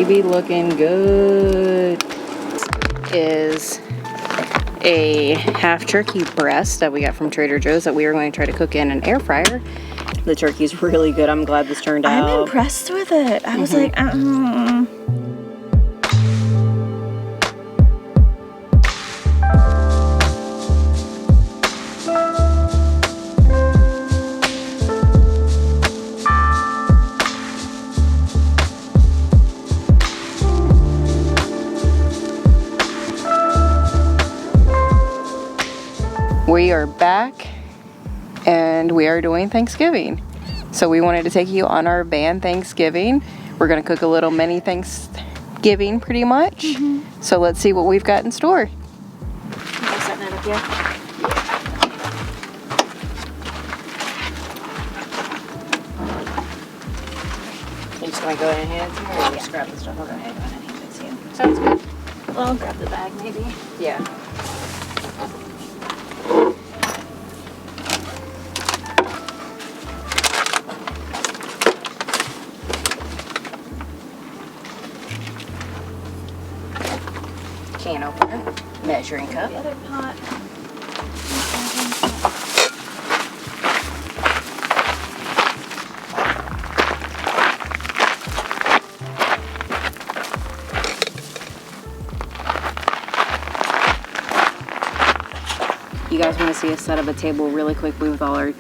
She be looking good. Is a half turkey breast that we got from Trader Joe's that we are going to try to cook in an air fryer. The turkey's really good. I'm glad this turned out. I'm impressed with it. I was like, We are back and we are doing Thanksgiving. So we wanted to take you on our van Thanksgiving. We're gonna cook a little mini Thanksgiving pretty much. So let's see what we've got in store. I'm setting it up here. You just gonna go ahead and hand it to me, or just grab the stuff? Go ahead, go ahead and hand it to you. Sounds good. Well, I'll grab the bag maybe. Yeah. Can opener, measuring cup. The other pot. You guys want to see us set up a table really quickly with all our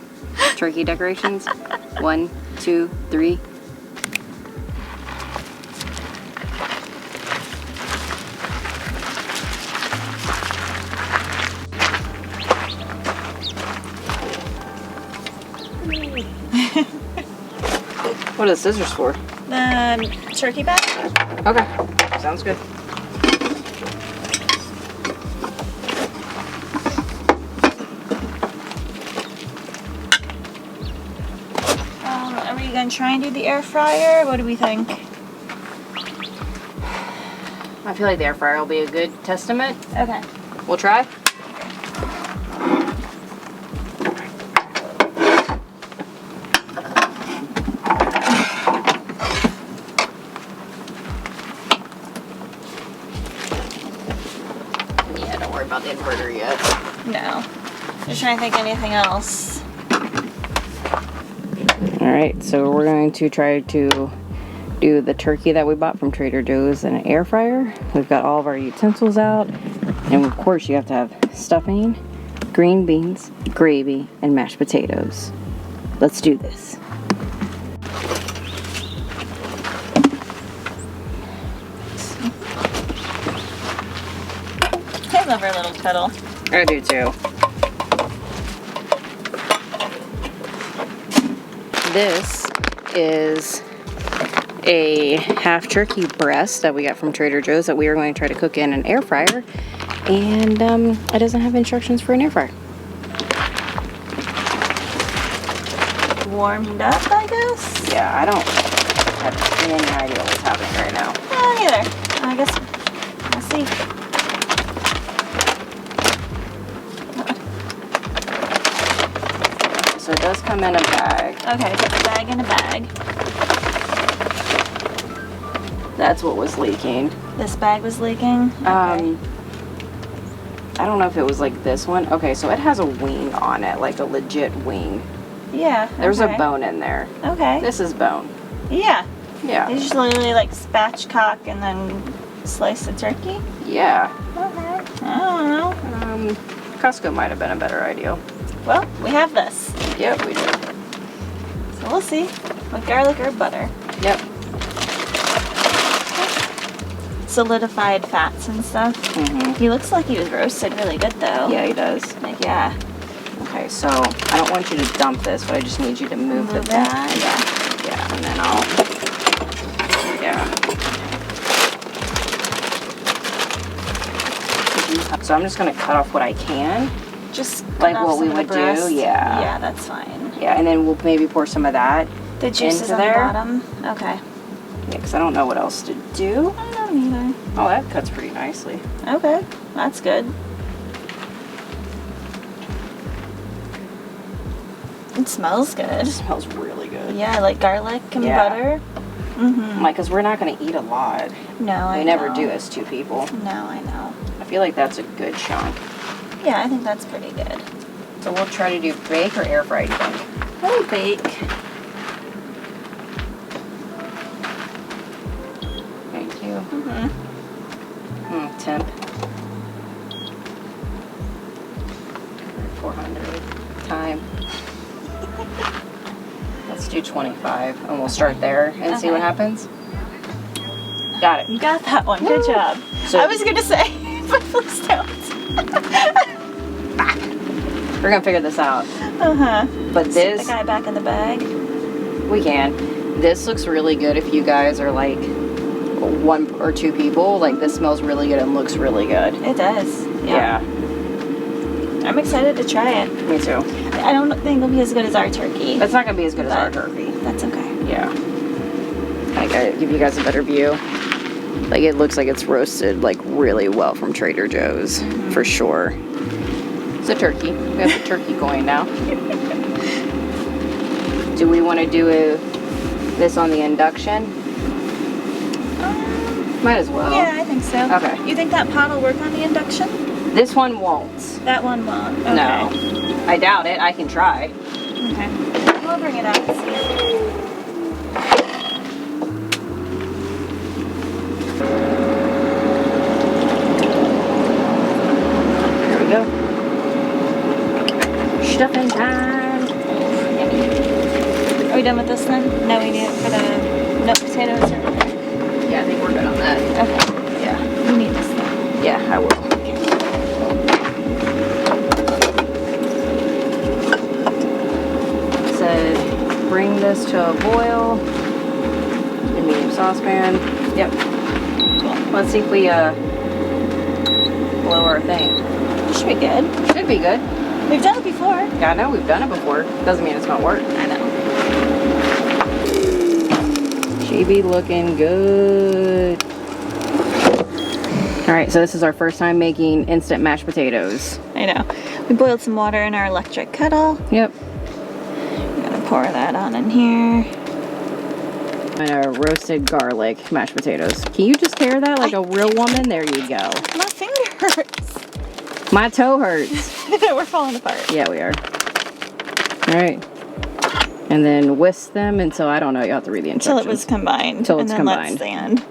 turkey decorations? 1, 2, 3. What are the scissors for? The turkey bag? Okay, sounds good. Are we gonna try and do the air fryer? What do we think? I feel like the air fryer will be a good testament. Okay. We'll try. Yeah, don't worry about the inverter yet. No. Just trying to think anything else. Alright, so we're going to try to do the turkey that we bought from Trader Joe's in an air fryer. We've got all of our utensils out. And of course you have to have stuffing, green beans, gravy, and mashed potatoes. Let's do this. I love our little kettle. I do too. This is a half turkey breast that we got from Trader Joe's that we are going to try to cook in an air fryer. And it doesn't have instructions for an air fryer. Warmed up, I guess? Yeah, I don't have any idea what's happening right now. Neither. I guess we'll see. So it does come in a bag. Okay, put the bag in a bag. That's what was leaking. This bag was leaking? Okay. I don't know if it was like this one. Okay, so it has a wing on it, like a legit wing. Yeah. There's okay. a bone in there. Okay. This is bone. Yeah. Yeah. You just literally like spatchcock and then slice the turkey? Yeah. Okay. I don't know. Costco might have been a better idea. Well, we have this. Yep, we do. So we'll see. With garlic or butter. Yep. Solidified fats and stuff. He looks like he was roasted really good though. Yeah, he does. Like, yeah. Okay, so I don't want you to dump this, but I just need you to move the bag. Yeah. Yeah, and then I'll... Yeah. So I'm just going to cut off what I can. Just Like what we would do, yeah. Yeah, that's fine. Yeah, and then we'll maybe pour some of that The juice is into on there. the bottom? Okay. Yeah, because I don't know what else to do. I don't either. Oh, that cuts pretty nicely. Okay, that's good. It smells good. It smells really good. Yeah, like garlic and butter. I'm like, because we're not going to eat a lot. No, I know. We never do as 2 people. No, I know. I feel like that's a good chunk. Yeah, I think that's pretty good. So we'll try to do bake or air fry, do you think? Probably bake. Thank you. Temp. 400. Time. Let's do 25, and we'll start there and see what happens. Got it. You got that one. Good job. So I was gonna say, but please don't. we're gonna figure this out. But Stick this, the guy back in the bag. we can. This looks really good if you guys are like 1 or 2 people. Like, this smells really good and looks really good. It does. Yeah. I'm excited to try it. Me too. I don't think it'll be as good as our turkey. It's not gonna be as good as our turkey. That's okay. Yeah. I gotta give you guys a better view. Like, it looks like it's roasted like really well from Trader Joe's, for sure. It's a turkey. We have the turkey going now. Do we want to do this on the induction? Might as well. Yeah, I think so. Okay. You think that pot will work on the induction? This one won't. That one won't. Okay. No. I doubt it. I can try. Okay. We'll bring it out and see. There we go. Stuffing time. Are we done with this then? No, we need it for the nut potatoes. Yeah, I think we're good on that. Okay. Yeah. We need this then. Yeah, I will. Said, bring this to a boil. The medium saucepan. Yep. Cool. Let's see if we blow our thing. Should be good. Should be good. We've done it before. Yeah, I know we've done it before. Doesn't mean it's gonna work. I know. She be looking good. All right, so this is our first time making instant mashed potatoes. I know. We boiled some water in our electric kettle. Yep. I'm gonna pour that on in here. And a roasted garlic mashed potatoes. Can you just tear that like a real woman? There you go. My finger hurts. My toe hurts. We're falling apart. Yeah, we are. All right. And then whisk them until, I don't know, you have to read the Until instructions. it was combined. Until it's and then combined. Let stand.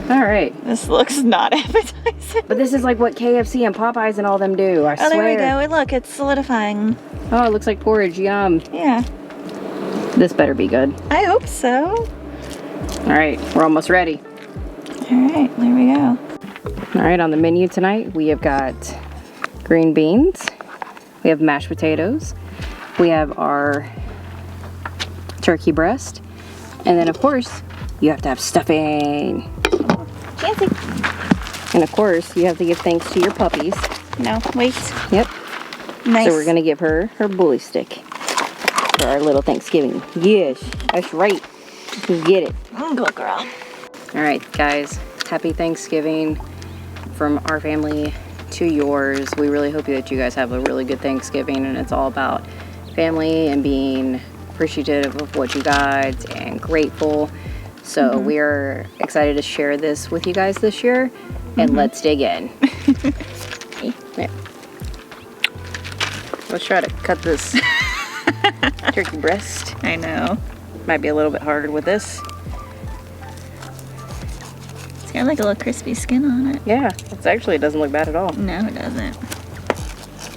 All right. This looks not appetizing. But this is like what KFC and Popeyes and all them do, I swear. Oh, there we go. And look, it's solidifying. Oh, it looks like porridge. Yum. Yeah. This better be good. I hope so. All right. We're almost ready. All right. There we go. All right. On the menu tonight, we have got green beans. We have mashed potatoes. We have our turkey breast. And then, of course, you have to have stuffing. Chansey. And, of course, you have to give thanks to your puppies. No, wait. Yep. Nice. So we're going to give her her bully stick for our little Thanksgiving. Yes, that's right. You get it. Good girl. All right, guys. Happy Thanksgiving from our family to yours. We really hope that you guys have a really good Thanksgiving, and it's all about family and being appreciative of what you got and grateful. So we are excited to share this with you guys this year, and let's dig in. Yeah. Let's try to cut this turkey breast. I know. Might be a little bit harder with this. It's got like a little crispy skin on it. Yeah, it doesn't look bad at all. No, it doesn't.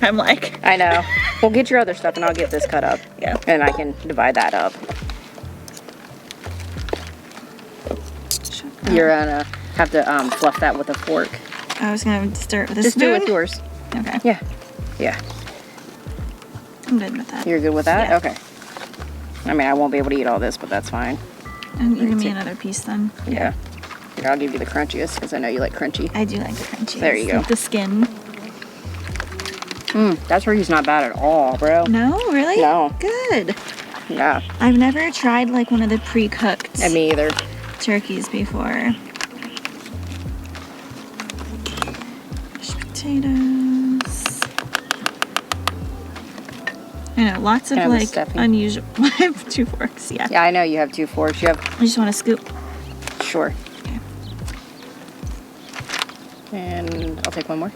I'm like... I know. Well, get your other stuff and I'll get this cut up. Yeah. And I can divide that up. You're gonna have to fluff that with a fork. I was gonna stir it with a Just spoon. do it with yours. Okay. Yeah. Yeah. I'm good with that. You're good with that? Yeah. Okay. I mean, I won't be able to eat all this, but that's fine. And you give me another piece then. Yeah. Here, I'll give you the crunchiest because I know you like crunchy. I do like the crunchy. There you go. Like the skin. That turkey's not bad at all, bro. No, really? No. Good. Yeah. I've never tried like one of the pre-cooked And me either. turkeys before. Mashed potatoes. I know, lots of Can I have the like stuffing? unusual. I have 2 forks, yeah. Yeah, I know you have 2 forks. You have. I just want to scoop. Sure. Okay. And I'll take one more.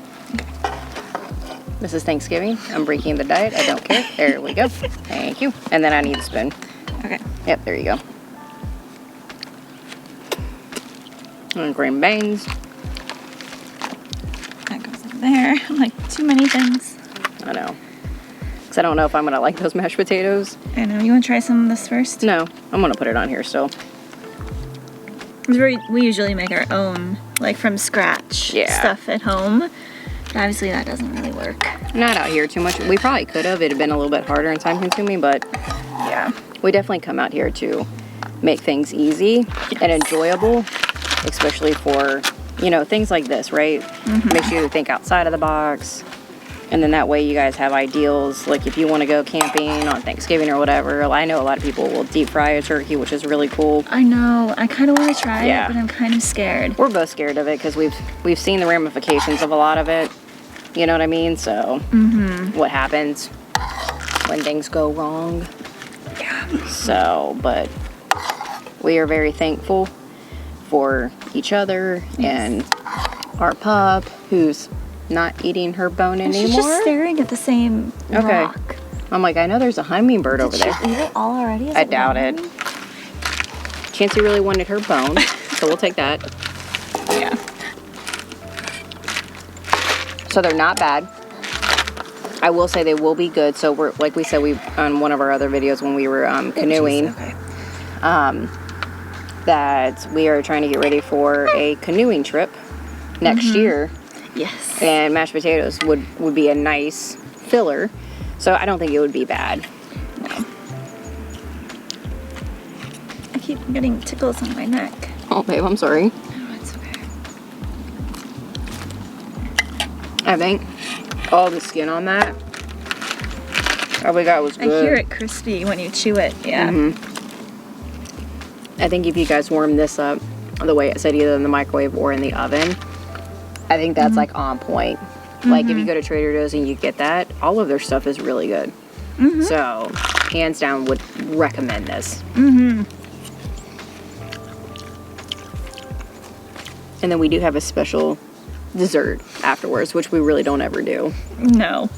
This is Thanksgiving. I'm breaking the diet. I don't care. There we go. Thank you. And then I need a spoon. Okay. Yep, there you go. And green beans. That goes in there. I'm like, too many things. I know. Because I don't know if I'm going to like those mashed potatoes. I know. You want to try some of this first? No, I'm going to put it on here still. We usually make our own, like from scratch stuff at home. But obviously that doesn't really work. Not out here too much. We probably could have. It'd have been a little bit harder and time consuming, but Yeah. we definitely come out here to make things easy and enjoyable, especially for, you know, things like this, right? Makes you think outside of the box. And then that way you guys have ideals. Like if you want to go camping on Thanksgiving or whatever, I know a lot of people will deep fry a turkey, which is really cool. I know. I kind of want to try it, but I'm kind of scared. We're both scared of it because we've seen the ramifications of a lot of it. You know what I mean? So what happens when things go wrong? Yeah. So, but we are very thankful for each other and our pup, who's not eating her bone anymore. She's just staring at the same rock. I'm like, I know there's a hummingbird over there. Did she eat it all already? I doubt it. Chansey really wanted her bone, so we'll take that. Yeah. So they're not bad. I will say they will be good. So we're, like we said, on one of our other videos when we were canoeing, that we are trying to get ready for a canoeing trip next year. Yes. And mashed potatoes would be a nice filler. So I don't think it would be bad. No. I keep getting tickles on my neck. Oh, babe, I'm sorry. Oh, it's okay. I think all the skin on that, all we got was good. I hear it crispy when you chew it. Yeah. I think if you guys warm this up the way it said, either in the microwave or in the oven, I think that's like on point. Like if you go to Trader Joe's and you get that, all of their stuff is really good. So hands down would recommend this. And then we do have a special dessert afterwards, which we really don't ever do. No.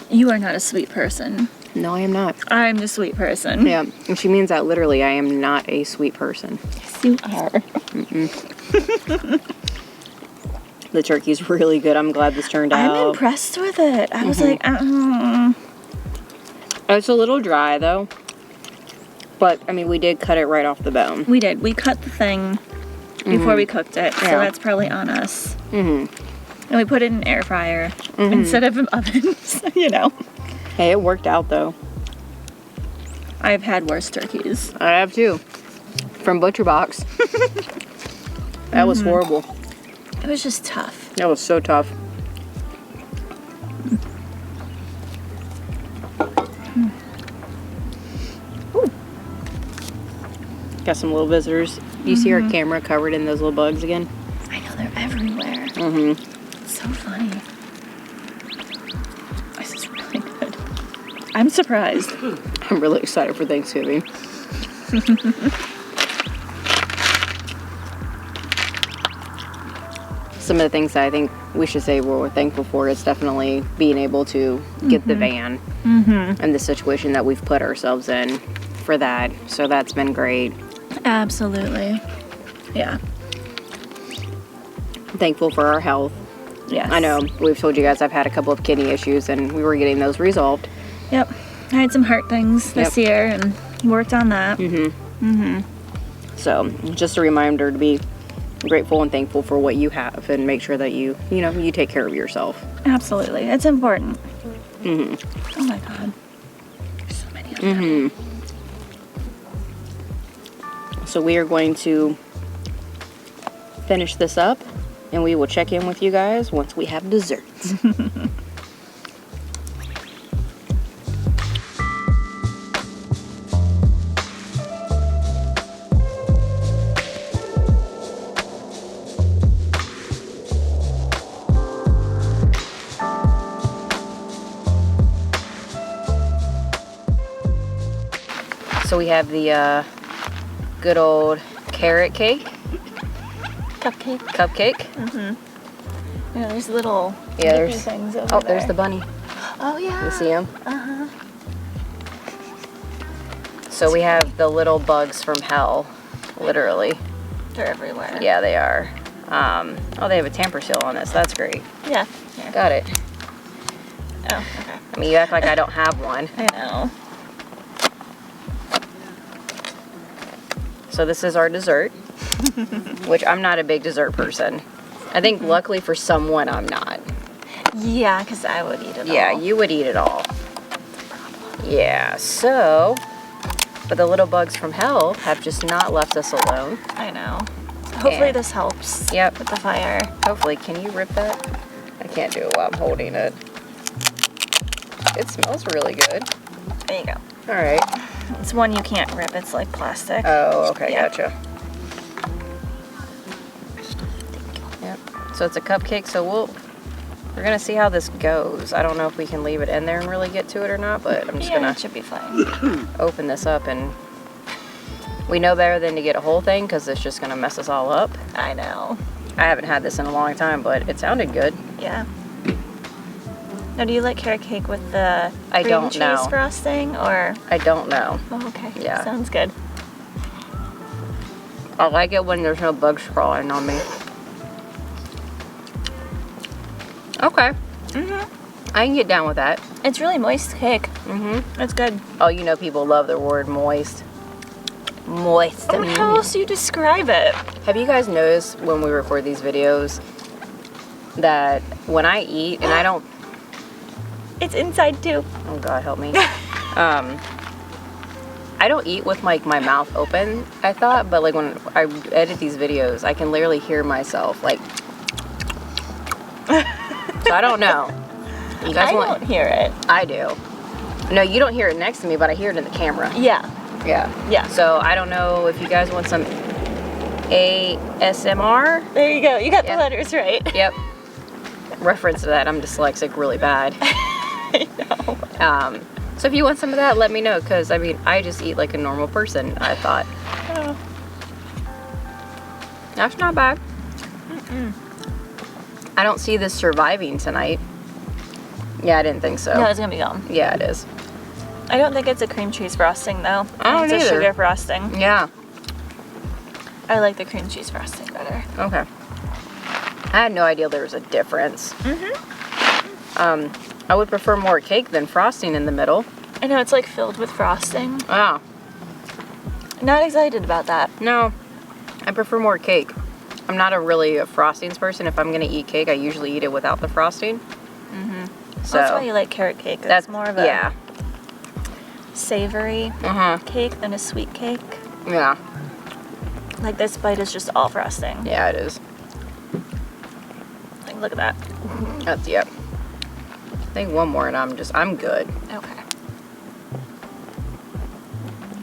You are not a sweet person. No, I am not. I'm the sweet person. Yeah, and she means that literally. I am not a sweet person. Yes, you are. The turkey's really good. I'm glad this turned out. I'm impressed with it. I was like, It's a little dry though. But I mean, we did cut it right off the bone. We did. We cut the thing before we cooked it, so that's probably on us. And we put it in an air fryer instead of an oven. So, you know. Hey, it worked out though. I've had worse turkeys. I have too. From Butcher Box. That was horrible. It was just tough. That was so tough. Got some little visitors. Do you see our camera covered in those little bugs again? I know, they're everywhere. It's so funny. This is really good. I'm surprised. I'm really excited for Thanksgiving. Some of the things that I think we should say we're thankful for is definitely being able to get the van and the situation that we've put ourselves in for that. So that's been great. Absolutely. Yeah. Thankful for our health. Yes. I know we've told you guys I've had a couple of kidney issues and we were getting those resolved. Yep. I had some heart things this year and worked on that. So just a reminder to be grateful and thankful for what you have and make sure that you take care of yourself. Absolutely. It's important. Oh my God. There's so many of them. So we are going to finish this up and we will check in with you guys once we have desserts. So we have the good old carrot cake. Cupcake. Cupcake. You know, there's little Yeah, things over there. there's the bunny. Oh yeah. You see him? So we have the little bugs from hell, literally. They're everywhere. Yeah, they are. Oh, they have a tamper seal on this. That's great. Yeah. Here. Got it. Oh, okay. I mean, you act like I don't have one. I know. So this is our dessert, which I'm not a big dessert person. I think luckily for someone, I'm not. Yeah, because I would eat it all. Yeah, you would eat it all. Yeah, so, but the little bugs from hell have just not left us alone. I know. Hopefully And- this helps. Yep. With the fire. Hopefully, can you rip that? I can't do it while I'm holding it. It smells really good. There you go. All right. It's one you can't rip. It's like plastic. Oh, okay, Yeah. gotcha. Yep. So it's a cupcake. So we're gonna see how this goes. I don't know if we can leave it in there and really get to it or not, but I'm just Yeah, gonna it should be fine. open this up, and we know better than to get a whole thing because it's just gonna mess us all up. I know. I haven't had this in a long time, but it sounded good. Yeah. Now, do you like carrot cake with the I cream don't cheese know. frosting, or? I don't know. Oh, okay. Yeah. Sounds good. I like it when there's no bugs crawling on me. Okay. I can get down with that. It's really moist cake. It's good. Oh, you know people love the word moist. Moist. Oh, how else do you describe it? Have you guys noticed when we record these videos that when I eat, and I don't, It's inside too. oh God help me, I don't eat with like my mouth open, I thought, but like when I edit these videos, I can literally hear myself like, so I don't know. You guys I don't hear it. I do. No, you don't hear it next to me, but I hear it in the camera. Yeah. Yeah. Yeah. So I don't know if you guys want some ASMR. There you go. You got Yeah. the letters right. Yep. Reference to that, I'm dyslexic really bad. I know. So if you want some of that, let me know, because I mean, I just eat like a normal person, I thought. Oh. That's not bad. I don't see this surviving tonight. Yeah, I didn't think so. No, it's gonna be gone. Yeah, it is. I don't think it's a cream cheese frosting though. I don't think it's a either. sugar frosting. Yeah. I like the cream cheese frosting better. Okay. I had no idea there was a difference. I would prefer more cake than frosting in the middle. I know it's like filled with frosting. Ah, Not excited about that. no. I prefer more cake. I'm not really a frostings person. If I'm gonna eat cake, I usually eat it without the frosting. So That's why you like carrot cake. That's more of a yeah. savory cake than a sweet cake. Yeah. Like this bite is just all frosting. Yeah, it is. Like look at that. That's yep. I think one more and I'm good. Okay.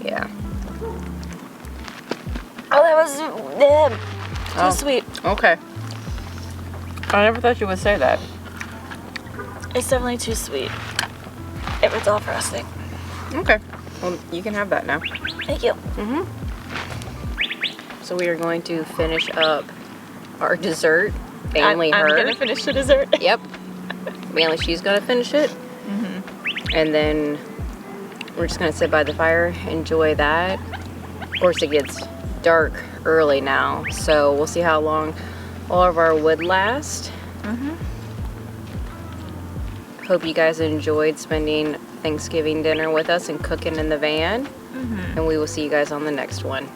Yeah. Oh, that was too Oh. sweet. Okay. I never thought you would say that. It's definitely too sweet. If it's all frosting. Okay. Well, you can have that now. Thank you. So we are going to finish up our dessert. Mainly I'm her. gonna finish the dessert. Yep. Mainly she's gonna finish it. And then we're just gonna sit by the fire, enjoy that. Of course it gets dark early now, so we'll see how long all of our wood lasts. Hope you guys enjoyed spending Thanksgiving dinner with us and cooking in the van. And we will see you guys on the next one.